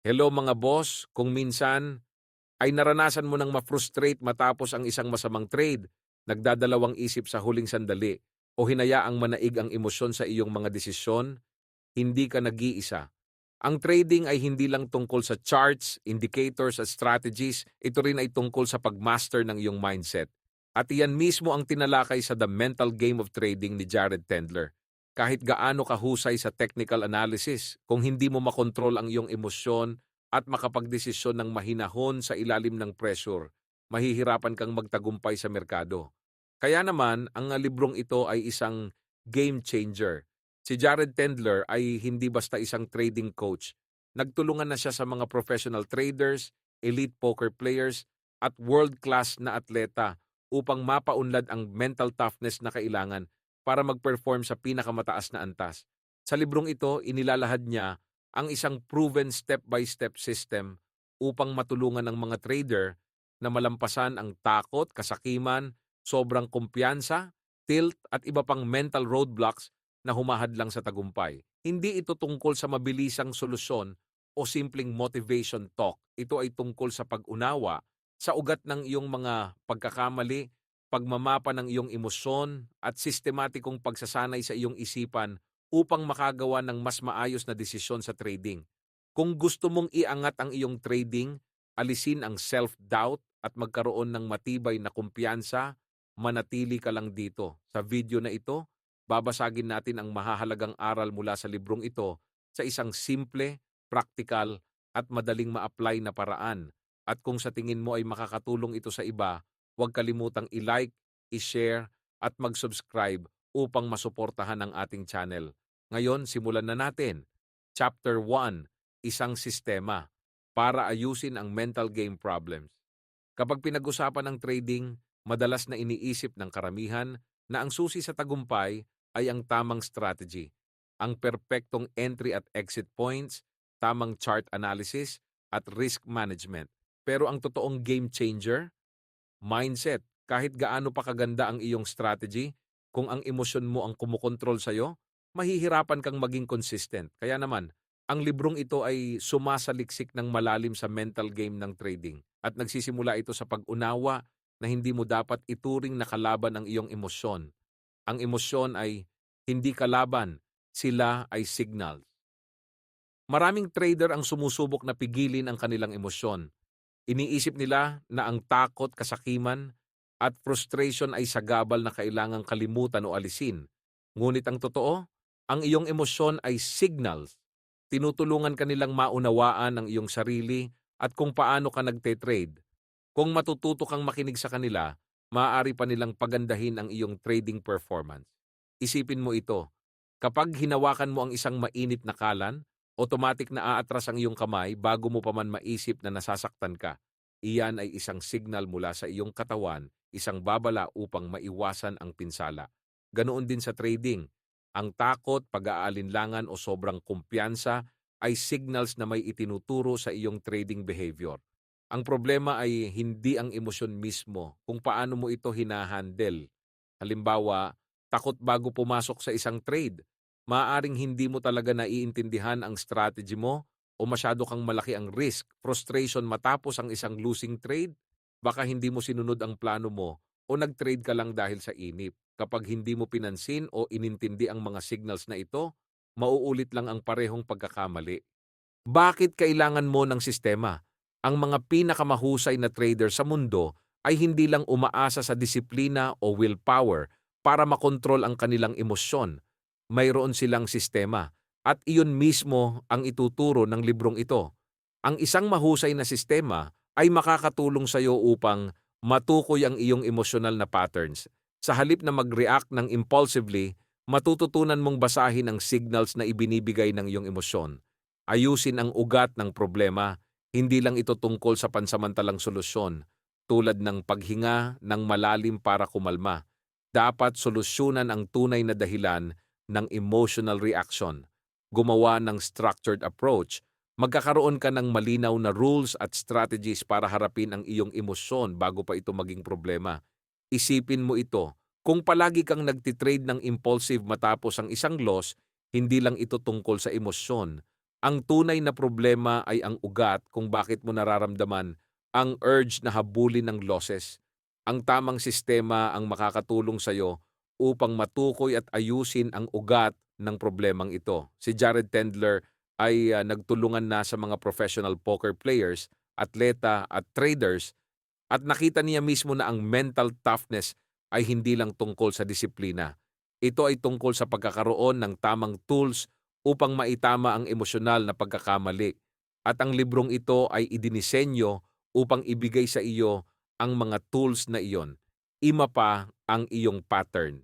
Hello mga boss, kung minsan ay naranasan mo nang ma-frustrate matapos ang isang masamang trade, nagdadalawang isip sa huling sandali, o hinayaang manaig ang emosyon sa iyong mga desisyon, hindi ka nag-iisa. Ang trading ay hindi lang tungkol sa charts, indicators at strategies, ito rin ay tungkol sa pagmaster ng iyong mindset. At iyan mismo ang tinalakay sa The Mental Game of Trading ni Jared Tendler. Kahit gaano kahusay sa technical analysis, kung hindi mo makontrol ang iyong emosyon at makapagdesisyon ng mahinahon sa ilalim ng pressure, mahihirapan kang magtagumpay sa merkado. Kaya naman, ang librong ito ay isang game changer. Si Jared Tendler ay hindi basta isang trading coach. Nagtulungan na siya sa mga professional traders, elite poker players, at world-class na atleta upang mapaunlad ang mental toughness na kailangan para mag-perform sa pinakamataas na antas. Sa librong ito, inilalahad niya ang isang proven step-by-step system upang matulungan ng mga trader na malampasan ang takot, kasakiman, sobrang kumpiyansa, tilt at iba pang mental roadblocks na humahadlang sa tagumpay. Hindi ito tungkol sa mabilisang solusyon o simpleng motivation talk. Ito ay tungkol sa pag-unawa sa ugat ng iyong mga pagkakamali, pagmamapa ng iyong emosyon at sistematikong pagsasanay sa iyong isipan upang makagawa ng mas maayos na desisyon sa trading. Kung gusto mong iangat ang iyong trading, alisin ang self-doubt at magkaroon ng matibay na kumpiyansa, manatili ka lang dito. Sa video na ito, babasagin natin ang mahahalagang aral mula sa librong ito sa isang simple, praktikal at madaling ma-apply na paraan. At kung sa tingin mo ay makakatulong ito sa iba, huwag kalimutang i-like, i-share at mag-subscribe upang masuportahan ang ating channel. Ngayon, simulan na natin. Chapter 1, Isang Sistema para ayusin ang mental game problems. Kapag pinag-usapan ng trading, madalas na iniisip ng karamihan na ang susi sa tagumpay ay ang tamang strategy, ang perpektong entry at exit points, tamang chart analysis, at risk management. Pero ang totoong game changer, mindset. Kahit gaano pa kaganda ang iyong strategy, kung ang emosyon mo ang kumukontrol sa'yo, mahihirapan kang maging consistent. Kaya naman, ang librong ito ay sumasaliksik ng malalim sa mental game ng trading at nagsisimula ito sa pag-unawa na hindi mo dapat ituring na kalaban ang iyong emosyon. Ang emosyon ay hindi kalaban, sila ay signals. Maraming trader ang sumusubok na pigilin ang kanilang emosyon. Iniisip nila na ang takot, kasakiman, at frustration ay sagabal na kailangang kalimutan o alisin. Ngunit ang totoo, ang iyong emosyon ay signals. Tinutulungan ka nilang maunawaan ang iyong sarili at kung paano ka nagte-trade. Kung matututo kang makinig sa kanila, maaari pa nilang pagandahin ang iyong trading performance. Isipin mo ito, kapag hinawakan mo ang isang mainit na kalan, automatic na aatras ang iyong kamay bago mo pa man maisip na nasasaktan ka. Iyan ay isang signal mula sa iyong katawan, isang babala upang maiwasan ang pinsala. Ganoon din sa trading. Ang takot, pag-aalinlangan o sobrang kumpiyansa ay signals na may itinuturo sa iyong trading behavior. Ang problema ay hindi ang emosyon mismo, kung paano mo ito hinahandle. Halimbawa, takot bago pumasok sa isang trade. Maaaring hindi mo talaga naiintindihan ang strategy mo o masyado kang malaki ang risk, frustration matapos ang isang losing trade. Baka hindi mo sinunod ang plano mo o nag-trade ka lang dahil sa inip. Kapag hindi mo pinansin o inintindi ang mga signals na ito, mauulit lang ang parehong pagkakamali. Bakit kailangan mo ng sistema? Ang mga pinakamahusay na trader sa mundo ay hindi lang umaasa sa disiplina o willpower para makontrol ang kanilang emosyon. Mayroon silang sistema at iyon mismo ang ituturo ng librong ito. Ang isang mahusay na sistema ay makakatulong sa iyo upang matukoy ang iyong emosyonal na patterns. Sa halip na mag-react ng impulsively, matututunan mong basahin ang signals na ibinibigay ng iyong emosyon. Ayusin ang ugat ng problema, hindi lang ito tungkol sa pansamantalang solusyon, tulad ng paghinga ng malalim para kumalma. Dapat solusyonan ang tunay na dahilan ng emotional reaction. Gumawa ng structured approach. Magkakaroon ka ng malinaw na rules at strategies para harapin ang iyong emosyon bago pa ito maging problema. Isipin mo ito, kung palagi kang nagtitrade ng impulsive matapos ang isang loss, hindi lang ito tungkol sa emosyon. Ang tunay na problema ay ang ugat kung bakit mo nararamdaman ang urge na habulin ng losses. Ang tamang sistema ang makakatulong sa'yo upang matukoy at ayusin ang ugat ng problemang ito. Si Jared Tendler ay nagtulungan na sa mga professional poker players, atleta at traders at nakita niya mismo na ang mental toughness ay hindi lang tungkol sa disiplina. Ito ay tungkol sa pagkakaroon ng tamang tools upang maitama ang emosyonal na pagkakamali. At ang librong ito ay idinisenyo upang ibigay sa iyo ang mga tools na iyon. Ima pa ang iyong pattern.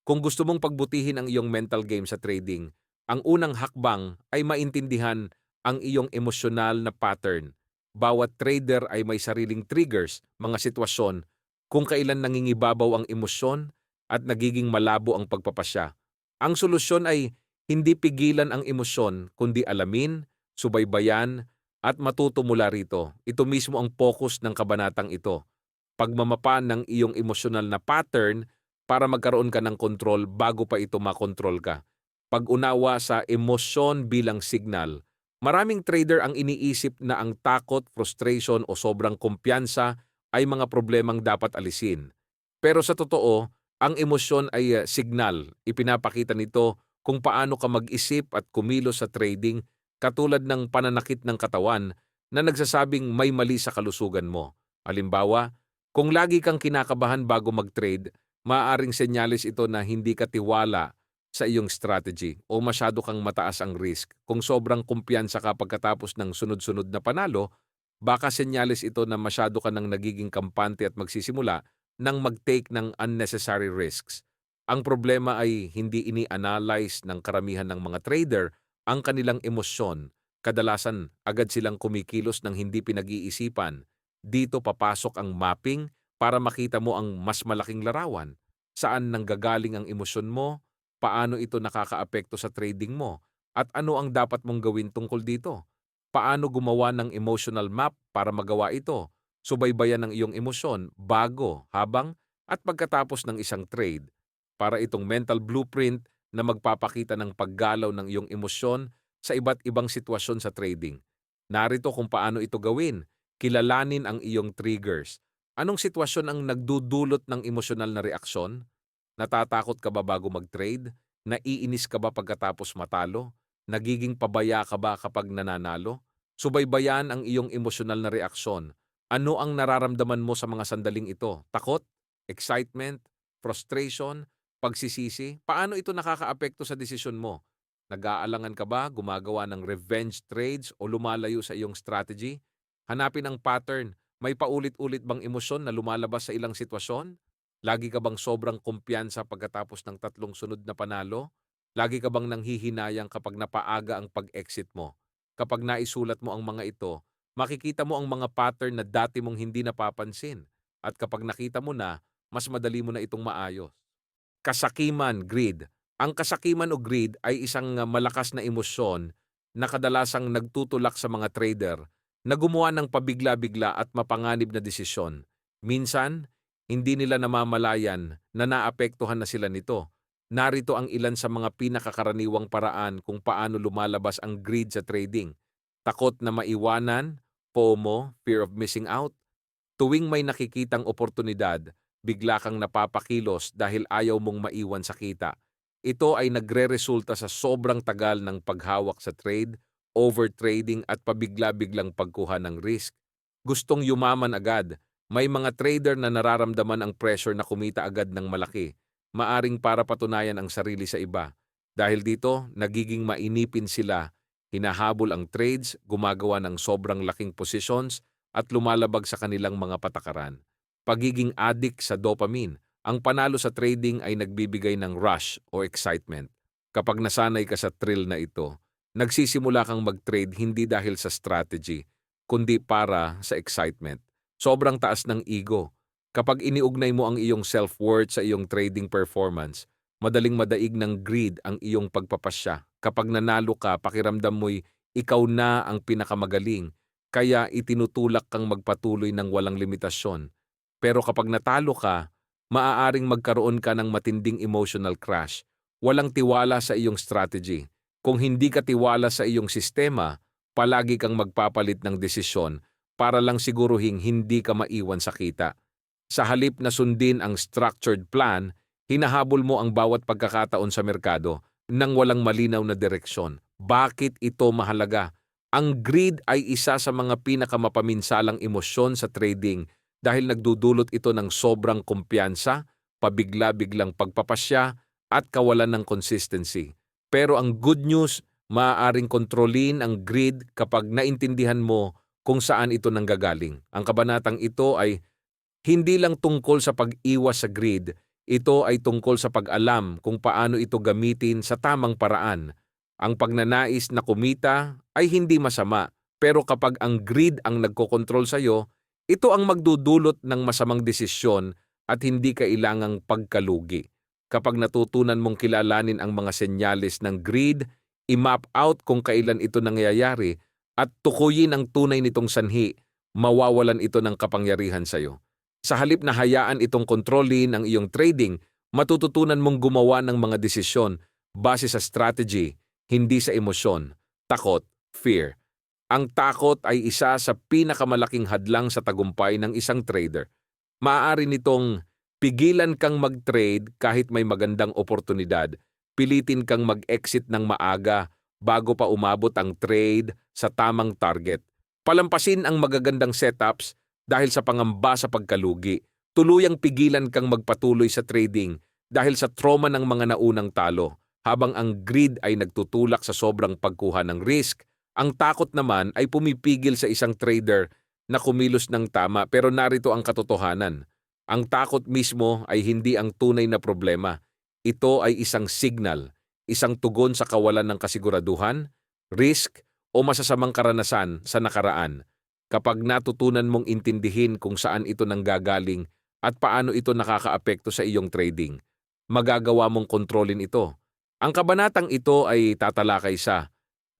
Kung gusto mong pagbutihin ang iyong mental game sa trading, ang unang hakbang ay maintindihan ang iyong emosyonal na pattern. Bawat trader ay may sariling triggers, mga sitwasyon, kung kailan nangingibabaw ang emosyon at nagiging malabo ang pagpapasya. Ang solusyon ay hindi pigilan ang emosyon, kundi alamin, subaybayan, at matuto mula rito. Ito mismo ang focus ng kabanatang ito. Pagmamapa ng iyong emosyonal na pattern para magkaroon ka ng kontrol bago pa ito makontrol ka. Pag-unawa sa emosyon bilang signal. Maraming trader ang iniisip na ang takot, frustration o sobrang kumpiyansa ay mga problemang dapat alisin. Pero sa totoo, ang emosyon ay signal. Ipinapakita nito kung paano ka mag-isip at kumilos sa trading, katulad ng pananakit ng katawan na nagsasabing may mali sa kalusugan mo. Halimbawa, kung lagi kang kinakabahan bago mag-trade, maaaring senyales ito na hindi ka tiwala sa iyong strategy o masyado kang mataas ang risk. Kung sobrang kumpiyansa ka pagkatapos ng sunod-sunod na panalo, baka senyales ito na masyado ka nang nagiging kampante at magsisimula nang mag-take ng unnecessary risks. Ang problema ay hindi ini-analyze ng karamihan ng mga trader ang kanilang emosyon. Kadalasan, agad silang kumikilos ng hindi pinag-iisipan. Dito papasok ang mapping para makita mo ang mas malaking larawan. Saan nanggagaling ang emosyon mo, paano ito nakakaapekto sa trading mo, at ano ang dapat mong gawin tungkol dito. Paano gumawa ng emotional map para magawa ito? Subaybayan ang iyong emosyon bago, habang, at pagkatapos ng isang trade. Para itong mental blueprint na magpapakita ng paggalaw ng iyong emosyon sa iba't ibang sitwasyon sa trading. Narito kung paano ito gawin. Kilalanin ang iyong triggers. Anong sitwasyon ang nagdudulot ng emosyonal na reaksyon? Natatakot ka ba bago mag-trade? Naiinis ka ba pagkatapos matalo? Nagiging pabaya ka ba kapag nananalo? Subaybayan ang iyong emosyonal na reaksyon. Ano ang nararamdaman mo sa mga sandaling ito? Takot? Excitement? Frustration? Pagsisisi? Paano ito nakakaapekto sa desisyon mo? Nag-aalangan ka ba, gumagawa ng revenge trades o lumalayo sa iyong strategy? Hanapin ang pattern. May paulit-ulit bang emosyon na lumalabas sa ilang sitwasyon? Lagi ka bang sobrang kumpiyansa pagkatapos ng 3 sunod na panalo? Lagi ka bang nanghihinayang kapag napaaga ang pag-exit mo? Kapag naisulat mo ang mga ito, makikita mo ang mga pattern na dati mong hindi napapansin. At kapag nakita mo na, mas madali mo na itong maayos. Kasakiman, greed. Ang kasakiman o greed ay isang malakas na emosyon na kadalasang nagtutulak sa mga trader na gumawa ng pabigla-bigla at mapanganib na desisyon. Minsan, hindi nila namamalayan na naapektuhan na sila nito. Narito ang ilan sa mga pinakakaraniwang paraan kung paano lumalabas ang greed sa trading. Takot na maiwanan, FOMO, fear of missing out. Tuwing may nakikitang oportunidad, bigla kang napapakilos dahil ayaw mong maiwan sa kita. Ito ay nagre-resulta sa sobrang tagal ng paghawak sa trade, overtrading at pabigla-biglang pagkuha ng risk. Gustong yumaman agad. May mga trader na nararamdaman ang pressure na kumita agad ng malaki, maaring para patunayan ang sarili sa iba. Dahil dito, nagiging mainipin sila, hinahabol ang trades, gumagawa ng sobrang laking positions, at lumalabag sa kanilang mga patakaran. Pagiging addict sa dopamine. Ang panalo sa trading ay nagbibigay ng rush o excitement. Kapag nasanay ka sa thrill na ito, nagsisimula kang mag-trade hindi dahil sa strategy, kundi para sa excitement. Sobrang taas ng ego. Kapag iniugnay mo ang iyong self-worth sa iyong trading performance, madaling madaig ng greed ang iyong pagpapasya. Kapag nanalo ka, pakiramdam mo'y ikaw na ang pinakamagaling, kaya itinutulak kang magpatuloy ng walang limitasyon. Pero kapag natalo ka, maaaring magkaroon ka ng matinding emotional crash. Walang tiwala sa iyong strategy. Kung hindi ka tiwala sa iyong sistema, palagi kang magpapalit ng desisyon para lang siguruhing hindi ka maiwan sa kita. Sa halip na sundin ang structured plan, hinahabol mo ang bawat pagkakataon sa merkado nang walang malinaw na direksyon. Bakit ito mahalaga? Ang greed ay isa sa mga pinakamapaminsalang emosyon sa trading dahil nagdudulot ito ng sobrang kumpiyansa, pabigla-biglang pagpapasya at kawalan ng consistency. Pero ang good news, maaaring kontrolin ang greed kapag naintindihan mo kung saan ito nanggagaling. Ang kabanatang ito ay hindi lang tungkol sa pag-iwas sa greed, ito ay tungkol sa pag-alam kung paano ito gamitin sa tamang paraan. Ang pagnanais na kumita ay hindi masama, pero kapag ang greed ang nagkokontrol sa iyo, ito ang magdudulot ng masamang desisyon at hindi kailangang pagkalugi. Kapag natutunan mong kilalanin ang mga senyales ng greed, i-map out kung kailan ito nangyayari at tukuyin ang tunay nitong sanhi, mawawalan ito ng kapangyarihan sa iyo. Sa halip na hayaan itong kontrolin ang iyong trading, matututunan mong gumawa ng mga desisyon base sa strategy, hindi sa emosyon, takot, fear. Ang takot ay isa sa pinakamalaking hadlang sa tagumpay ng isang trader. Maaari nitong pigilan kang mag-trade kahit may magandang oportunidad, pilitin kang mag-exit ng maaga bago pa umabot ang trade sa tamang target. Palampasin ang magagandang setups dahil sa pangamba sa pagkalugi, tuluyang pigilan kang magpatuloy sa trading dahil sa trauma ng mga naunang talo, habang ang greed ay nagtutulak sa sobrang pagkuha ng risk. Ang takot naman ay pumipigil sa isang trader na kumilos ng tama, pero narito ang katotohanan. Ang takot mismo ay hindi ang tunay na problema. Ito ay isang signal, isang tugon sa kawalan ng kasiguraduhan, risk o masasamang karanasan sa nakaraan. Kapag natutunan mong intindihin kung saan ito nanggagaling at paano ito nakakaapekto sa iyong trading, magagawa mong kontrolin ito. Ang kabanatang ito ay tatalakay sa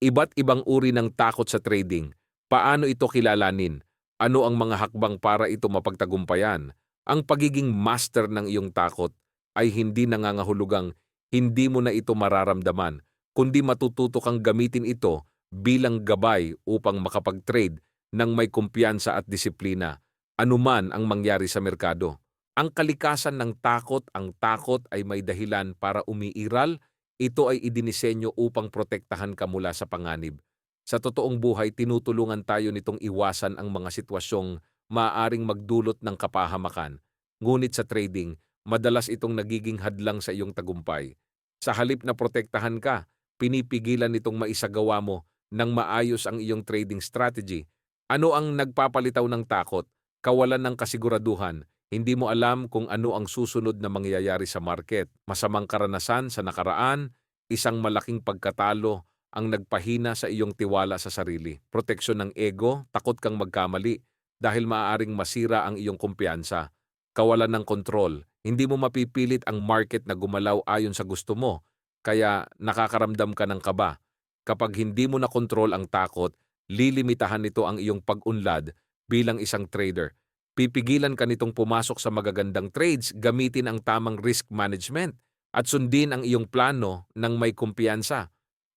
iba't ibang uri ng takot sa trading, paano ito kilalanin, ano ang mga hakbang para ito mapagtagumpayan. Ang pagiging master ng iyong takot ay hindi nangangahulugang hindi mo na ito mararamdaman, kundi matututo kang gamitin ito bilang gabay upang makapag-trade ng may kumpiyansa at disiplina, anuman ang mangyari sa merkado. Ang kalikasan ng takot, ang takot ay may dahilan para umiiral. Ito ay idinisenyo upang protektahan ka mula sa panganib. Sa totoong buhay, tinutulungan tayo nitong iwasan ang mga sitwasyong maaaring magdulot ng kapahamakan. Ngunit sa trading, madalas itong nagiging hadlang sa iyong tagumpay. Sa halip na protektahan ka, pinipigilan nitong maisagawa mo ng maayos ang iyong trading strategy. Ano ang nagpapalitaw ng takot? Kawalan ng kasiguraduhan. Hindi mo alam kung ano ang susunod na mangyayari sa market. Masamang karanasan sa nakaraan, isang malaking pagkatalo ang nagpahina sa iyong tiwala sa sarili. Proteksyon ng ego, takot kang magkamali dahil maaaring masira ang iyong kumpiyansa. Kawalan ng kontrol, hindi mo mapipilit ang market na gumalaw ayon sa gusto mo, kaya nakakaramdam ka ng kaba. Kapag hindi mo na kontrol ang takot, lilimitahan nito ang iyong pag-unlad bilang isang trader. Pipigilan ka nitong pumasok sa magagandang trades, gamitin ang tamang risk management at sundin ang iyong plano ng may kumpiyansa.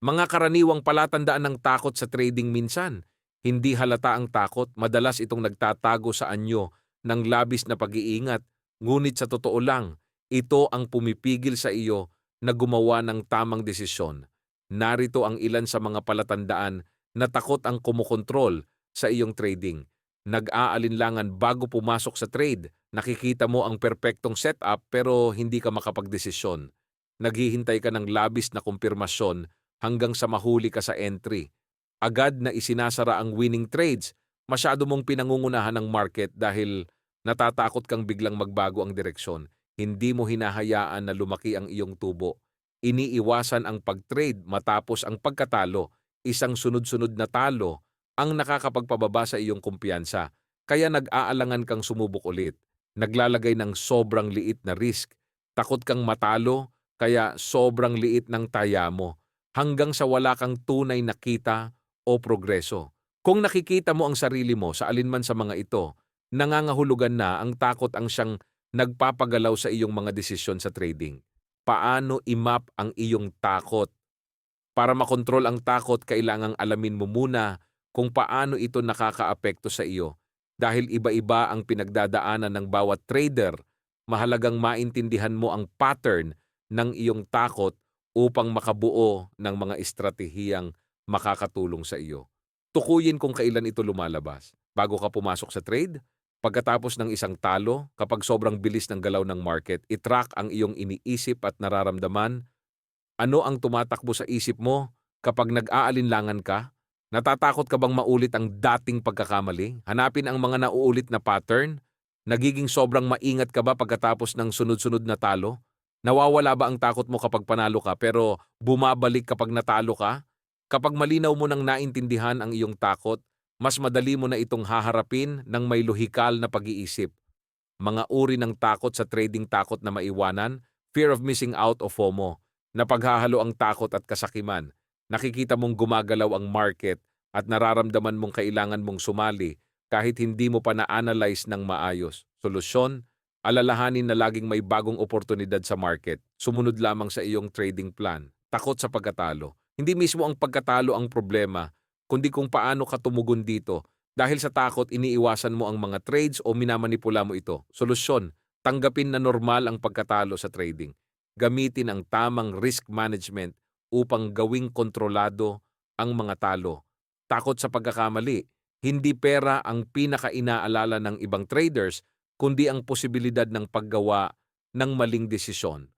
Mga karaniwang palatandaan ng takot sa trading minsan. Hindi halata ang takot, madalas itong nagtatago sa anyo ng labis na pag-iingat. Ngunit sa totoo lang, ito ang pumipigil sa iyo na gumawa ng tamang desisyon. Narito ang ilan sa mga palatandaan na takot ang kumokontrol sa iyong trading. Nag-aalinlangan bago pumasok sa trade. Nakikita mo ang perpektong setup pero hindi ka makapagdesisyon. Naghihintay ka ng labis na kumpirmasyon hanggang sa mahuli ka sa entry. Agad na isinasara ang winning trades. Masyado mong pinangungunahan ng market dahil natatakot kang biglang magbago ang direksyon. Hindi mo hinahayaan na lumaki ang iyong tubo. Iniiwasan ang pag-trade matapos ang pagkatalo. Isang sunod-sunod na talo ang nakakapagpababa sa iyong kumpiyansa, kaya nag-aalangan kang sumubok ulit. Naglalagay ng sobrang liit na risk. Takot kang matalo, kaya sobrang liit ng taya mo, hanggang sa wala kang tunay na kita o progreso. Kung nakikita mo ang sarili mo sa alinman sa mga ito, nangangahulugan na ang takot ang siyang nagpapagalaw sa iyong mga desisyon sa trading. Paano i-map ang iyong takot? Para makontrol ang takot, kailangang alamin mo muna kung paano ito nakakaapekto sa iyo. Dahil iba-iba ang pinagdadaanan ng bawat trader, mahalagang maintindihan mo ang pattern ng iyong takot upang makabuo ng mga estratehiyang makakatulong sa iyo. Tukuyin kung kailan ito lumalabas. Bago ka pumasok sa trade, pagkatapos ng isang talo, kapag sobrang bilis ng galaw ng market, itrack ang iyong iniisip at nararamdaman. Ano ang tumatakbo sa isip mo kapag nag-aalinlangan ka? Natatakot ka bang maulit ang dating pagkakamali? Hanapin ang mga nauulit na pattern. Nagiging sobrang maingat ka ba pagkatapos ng sunod-sunod na talo? Nawawala ba ang takot mo kapag panalo ka pero bumabalik kapag natalo ka? Kapag malinaw mo nang naintindihan ang iyong takot, mas madali mo na itong haharapin ng may lohikal na pag-iisip. Mga uri ng takot sa trading: takot na maiwanan, fear of missing out o FOMO. Napaghahalo ang takot at kasakiman. Nakikita mong gumagalaw ang market at nararamdaman mong kailangan mong sumali kahit hindi mo pa na-analyze ng maayos. Solusyon: alalahanin na laging may bagong oportunidad sa market. Sumunod lamang sa iyong trading plan. Takot sa pagkatalo. Hindi mismo ang pagkatalo ang problema, kundi kung paano ka tumugon dito. Dahil sa takot, iniiwasan mo ang mga trades o minamanipula mo ito. Solusyon: tanggapin na normal ang pagkatalo sa trading. Gamitin ang tamang risk management upang gawing kontrolado ang mga talo. Takot sa pagkakamali. Hindi pera ang pinaka-inaalala ng ibang traders, kundi ang posibilidad ng paggawa ng maling desisyon.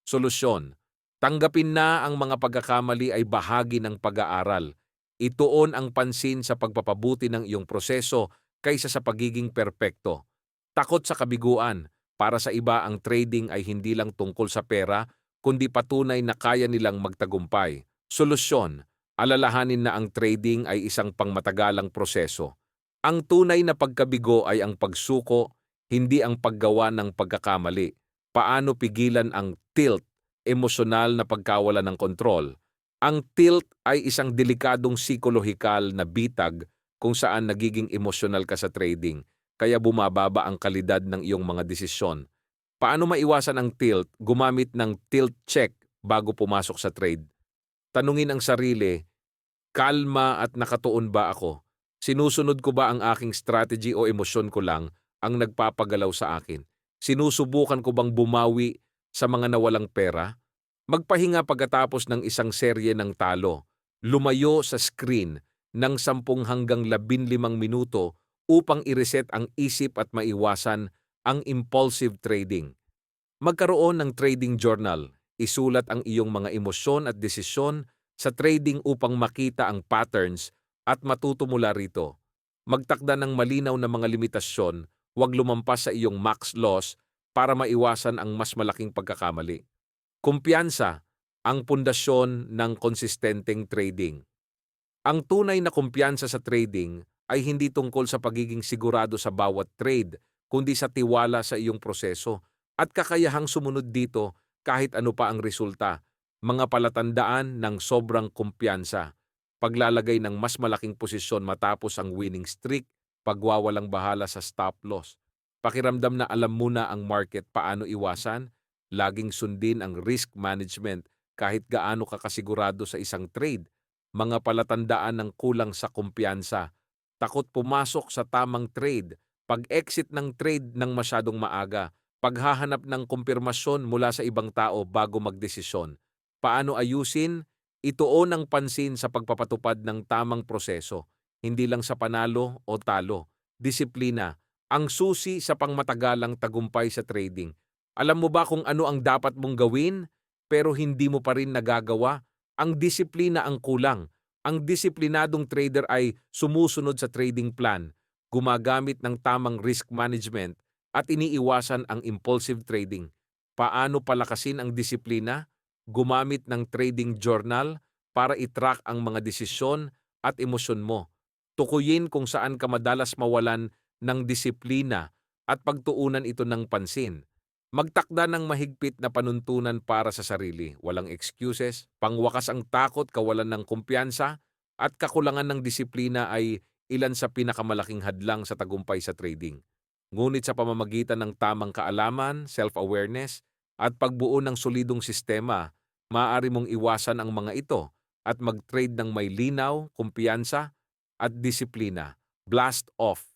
Solusyon: tanggapin na ang mga pagkakamali ay bahagi ng pag-aaral. Ituon ang pansin sa pagpapabuti ng iyong proseso kaysa sa pagiging perpekto. Takot sa kabiguan. Para sa iba, ang trading ay hindi lang tungkol sa pera, kundi patunay na kaya nilang magtagumpay. Solusyon: alalahanin na ang trading ay isang pangmatagalang proseso. Ang tunay na pagkabigo ay ang pagsuko, hindi ang paggawa ng pagkakamali. Paano pigilan ang tilt, emosyonal na pagkawala ng kontrol? Ang tilt ay isang delikadong psikolohikal na bitag kung saan nagiging emosyonal ka sa trading, kaya bumababa ang kalidad ng iyong mga desisyon. Paano maiwasan ang tilt? Gumamit ng tilt check bago pumasok sa trade. Tanungin ang sarili: kalma at nakatuon ba ako? Sinusunod ko ba ang aking strategy o emosyon ko lang ang nagpapagalaw sa akin? Sinusubukan ko bang bumawi sa mga nawalang pera? Magpahinga pagkatapos ng isang serye ng talo. Lumayo sa screen ng 10 hanggang 15 minuto upang i-reset ang isip at maiwasan ang impulsive trading. Magkaroon ng trading journal. Isulat ang iyong mga emosyon at desisyon sa trading upang makita ang patterns at matuto mula rito. Magtakda ng malinaw na mga limitasyon, huwag lumampas sa iyong max loss para maiwasan ang mas malaking pagkakamali. Kumpiyansa, ang pundasyon ng konsistenteng trading. Ang tunay na kumpiyansa sa trading ay hindi tungkol sa pagiging sigurado sa bawat trade, kundi sa tiwala sa iyong proseso at kakayahang sumunod dito kahit ano pa ang resulta. Mga palatandaan ng sobrang kumpiyansa: paglalagay ng mas malaking posisyon matapos ang winning streak, pagwawalang bahala sa stop loss, pakiramdam na alam mo na ang market paano iwasan, laging sundin ang risk management kahit gaano ka kasigurado sa isang trade. Mga palatandaan ng kulang sa kumpiyansa: takot pumasok sa tamang trade, pag-exit ng trade ng masyadong maaga, paghahanap ng kumpirmasyon mula sa ibang tao bago magdesisyon. Paano ayusin? Ituon ang pansin sa pagpapatupad ng tamang proseso, hindi lang sa panalo o talo. Disiplina, ang susi sa pangmatagalang tagumpay sa trading. Alam mo ba kung ano ang dapat mong gawin, pero hindi mo pa rin nagagawa? Ang disiplina ang kulang. Ang disiplinadong trader ay sumusunod sa trading plan, gumagamit ng tamang risk management, at iniiwasan ang impulsive trading. Paano palakasin ang disiplina? Gumamit ng trading journal para i-track ang mga desisyon at emosyon mo. Tukuyin kung saan ka madalas mawalan ng disiplina at pagtuunan ito ng pansin. Magtakda ng mahigpit na panuntunan para sa sarili. Walang excuses. Pangwakas ang takot, kawalan ng kumpiyansa, at kakulangan ng disiplina ay ilan sa pinakamalaking hadlang sa tagumpay sa trading. Ngunit sa pamamagitan ng tamang kaalaman, self-awareness, at pagbuo ng solidong sistema, maaari mong iwasan ang mga ito at mag-trade ng may linaw, kumpiyansa at disiplina. Blast off.